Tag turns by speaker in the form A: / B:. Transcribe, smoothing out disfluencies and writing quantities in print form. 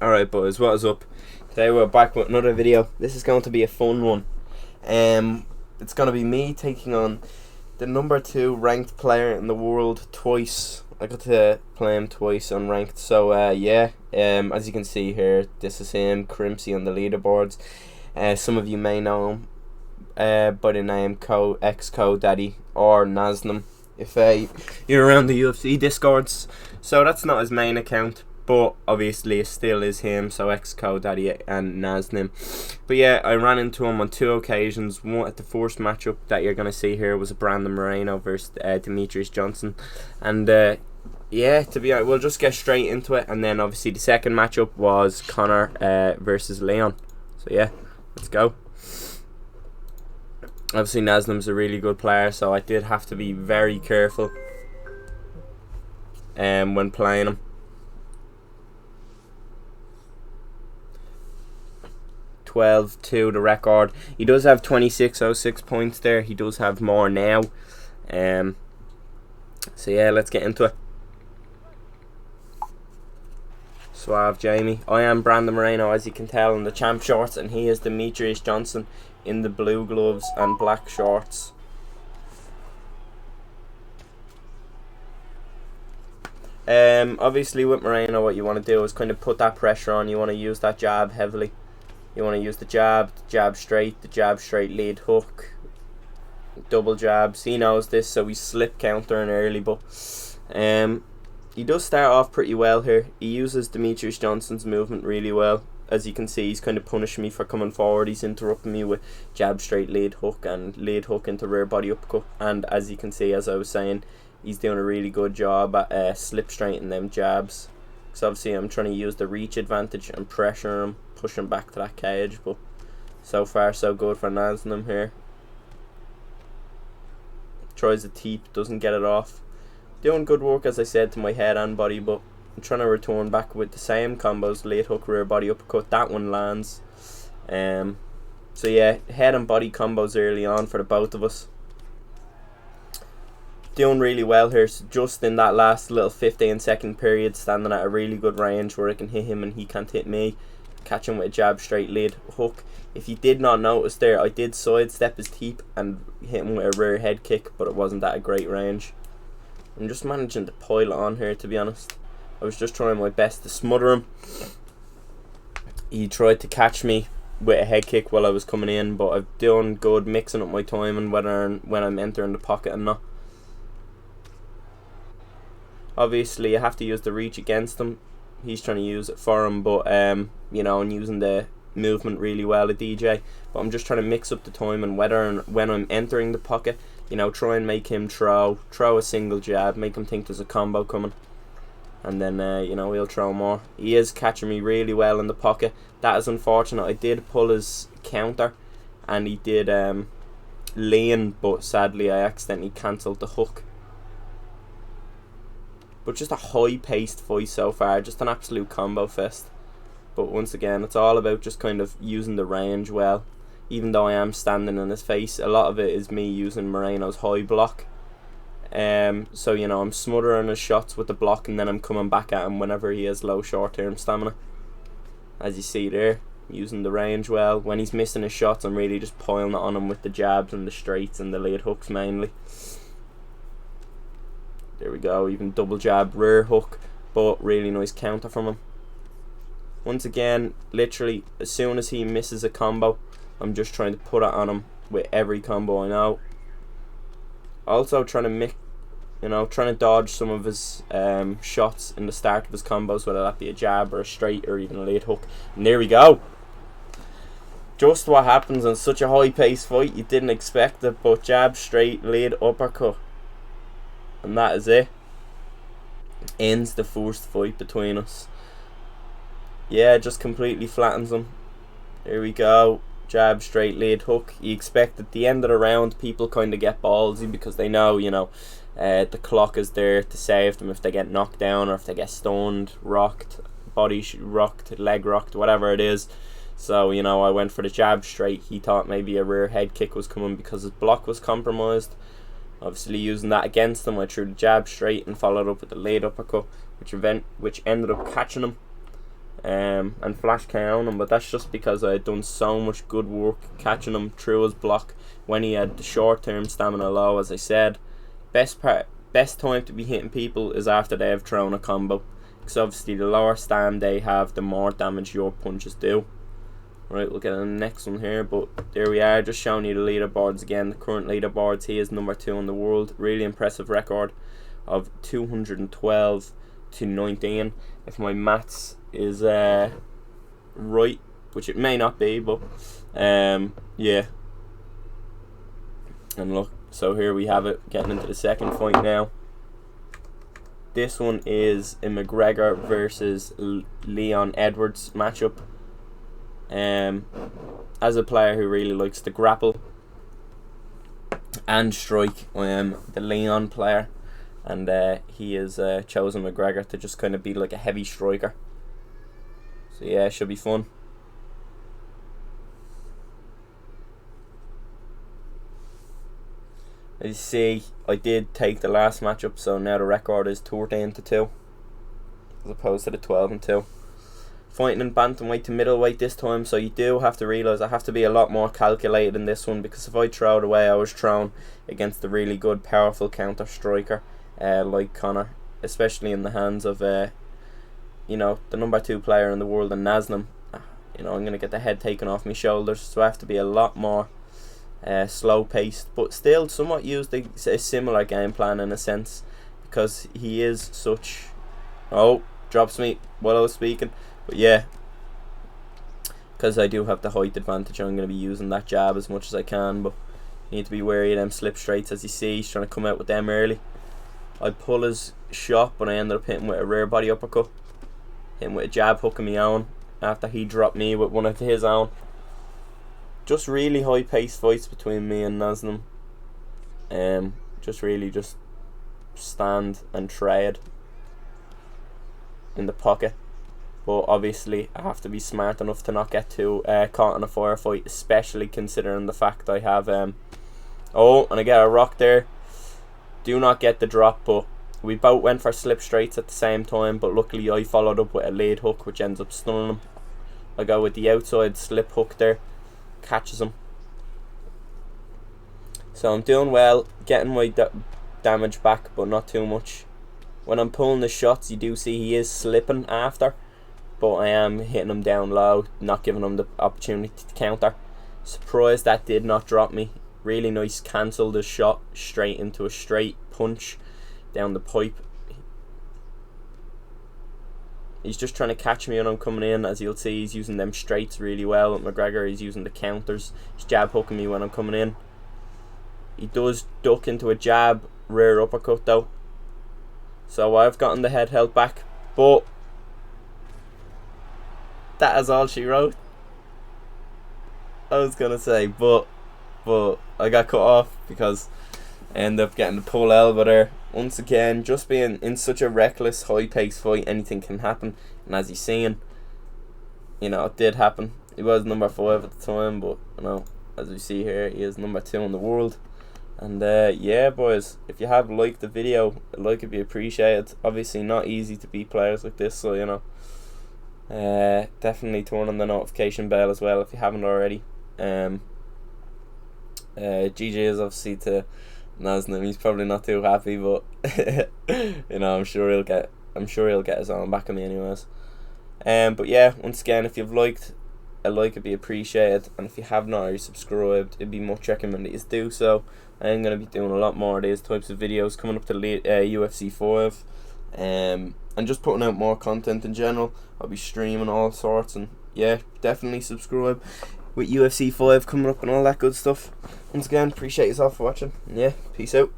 A: Alright boys, what is up? Today we're back with another video. This is going to be a fun one. It's going to be me taking on the #2 ranked player in the world twice. I got to play him twice unranked. So as you can see here, this is him, Crimpsy on the leaderboards. Some of you may know him by the name Daddy or Nasnam if you're around the UFC discords. So that's not his main account, but obviously it still is him, so Daddy and Nasnim. But yeah, I ran into him on 2 occasions. One at the first matchup that you're gonna see here was a Brandon Moreno versus Demetrius Johnson, and yeah, to be honest, we'll just get straight into it. And then obviously the second matchup was Connor versus Leon. So yeah, let's go. Obviously Nasnim's a really good player, so I did have to be very careful when playing him. 12-2 the record. He does have 2606 points there. He does have more now. So yeah, let's get into it. Suave Jamie. I am Brandon Moreno, as you can tell, in the champ shorts, and he is Demetrius Johnson in the blue gloves and black shorts. Obviously with Moreno, what you want to do is kind of put that pressure on. You want to use that jab heavily. You want to use the jab straight, the jab straight lead hook, double jabs. He knows this, so he's slip countering early, but he does start off pretty well here. He uses Demetrius Johnson's movement really well. As you can see, he's kind of punishing me for coming forward. He's interrupting me with jab straight lead hook and lead hook into rear body uppercut. And as you can see, as I was saying, he's doing a really good job at slip straighting them jabs. So obviously I'm trying to use the reach advantage and pressure him, push him back to that cage. But so far so good for Nasnam here. Tries the teep, doesn't get it off. Doing good work, as I said, to my head and body, but I'm trying to return back with the same combos, lead hook, rear body uppercut. That one lands. So yeah, head and body combos early on for the both of us. Doing really well here, so just in that last little 15-second period, standing at a really good range where I can hit him and he can't hit me. Catch him with a jab straight lead hook. If you did not notice there, I did sidestep his teep and hit him with a rear head kick, but it wasn't at a great range. I'm just managing to pile it on here, to be honest. I was just trying my best to smother him. He tried to catch me with a head kick while I was coming in, but I've done good mixing up my timing when I'm entering the pocket and not. Obviously, I have to use the reach against him. He's trying to use it for him, but you know, I'm using the movement really well at DJ. But I'm just trying to mix up the time and when I'm entering the pocket, you know, try and make him throw a single jab, make him think there's a combo coming, and then you know, he'll throw more. He is catching me really well in the pocket. That is unfortunate. I did pull his counter, and he did lean, but sadly I accidentally cancelled the hook. But just a high-paced fight so far, just an absolute combo fest. But once again, it's all about just kind of using the range well. Even though I am standing in his face, a lot of it is me using Moreno's high block. So you know, I'm smothering his shots with the block, and then I'm coming back at him whenever he has low short-term stamina. As you see there, using the range well. When he's missing his shots, I'm really just piling it on him with the jabs and the straights and the lead hooks mainly. There we go, even double jab, rear hook, but really nice counter from him. Once again, literally, as soon as he misses a combo, I'm just trying to put it on him with every combo I know. Also trying to dodge some of his shots in the start of his combos, whether that be a jab or a straight or even a lead hook. And there we go. Just what happens in such a high-paced fight. You didn't expect it, but jab, straight, lead, uppercut. And that is it. Ends the first fight between us. Yeah, just completely flattens him. There we go. Jab, straight, lead, hook. You expect at the end of the round people kind of get ballsy because they know, you know, the clock is there to save them if they get knocked down or if they get stunned, rocked, body rocked, leg rocked, whatever it is. So, you know, I went for the jab straight. He thought maybe a rear head kick was coming because his block was compromised. Obviously using that against him, I threw the jab straight and followed up with the lead uppercut, which ended up catching him. and flash KO on him, but that's just because I had done so much good work catching him through his block when he had the short term stamina low. As I said, best time to be hitting people is after they have thrown a combo, because obviously the lower stam they have, the more damage your punches do. Right, we'll get on the next one here, but there we are, just showing you the leaderboards again. The current leaderboards, he is number 2 in the world. Really impressive record of 212 to 19, if my maths is right, which it may not be, but yeah. And look, so here we have it, getting into the second fight now. This one is a McGregor versus Leon Edwards matchup. As a player who really likes to grapple and strike, I am the Leon player, and he has chosen McGregor to just kind of be like a heavy striker. So yeah, it should be fun. As you see, I did take the last matchup, so now the record is 13 to 2 as opposed to the 12 and 2. Fighting in bantamweight to middleweight this time, so you do have to realise I have to be a lot more calculated in this one, because if I throw it away, I was thrown against a really good, powerful counter striker like Conor, especially in the hands of you know, the number 2 player in the world in Nasnam. You know, I'm going to get the head taken off my shoulders, so I have to be a lot more slow paced, but still somewhat used a similar game plan in a sense, because he is such... Oh, drops me while I was speaking. But yeah, because I do have the height advantage, I'm going to be using that jab as much as I can, but you need to be wary of them slip straights. As you see, he's trying to come out with them early. I pull his shot, but I ended up hitting with a rear body uppercut, hitting with a jab hook of my own after he dropped me with one of his own. Just really high paced fights between me and Nasnam. Just really just stand and trade in the pocket. But obviously I have to be smart enough to not get too caught in a firefight, especially considering the fact I have oh, and I get a rock there. Do not get the drop, but we both went for slip straights at the same time, but luckily I followed up with a lead hook, which ends up stunning him. I go with the outside slip hook there, catches him. So I'm doing well, getting my damage back, but not too much. When I'm pulling the shots, you do see he is slipping after, but I am hitting him down low, not giving him the opportunity to counter. Surprised that did not drop me. Really nice, cancelled his shot straight into a straight punch down the pipe. He's just trying to catch me when I'm coming in. As you'll see, he's using them straights really well. With McGregor, he's using the counters. He's jab hooking me when I'm coming in. He does duck into a jab rear uppercut though, so I've gotten the head held back, but that is all she wrote. I was gonna say, but I got cut off because I ended up getting the pull elbow there. Once again, just being in such a reckless, high-paced fight, anything can happen. And as you're seeing, you know, it did happen. He was number 5 at the time, but you know, as we see here, he is number 2 in the world. And yeah, boys, if you have liked the video, a like would be appreciated. Obviously, not easy to beat players like this, so you know. Definitely turn on the notification bell as well if you haven't already. GG is obviously to Nasnam. He's probably not too happy, but you know, I'm sure he'll get his own back of me anyways. But yeah, once again, if you've liked, a like would be appreciated, and if you have not already subscribed, it'd be much recommended you do so. I'm going to be doing a lot more of these types of videos coming up to UFC 5, and just putting out more content in general. I'll be streaming all sorts, and yeah, definitely subscribe with UFC 5 coming up and all that good stuff. Once again, appreciate yourself for watching, and yeah, peace out.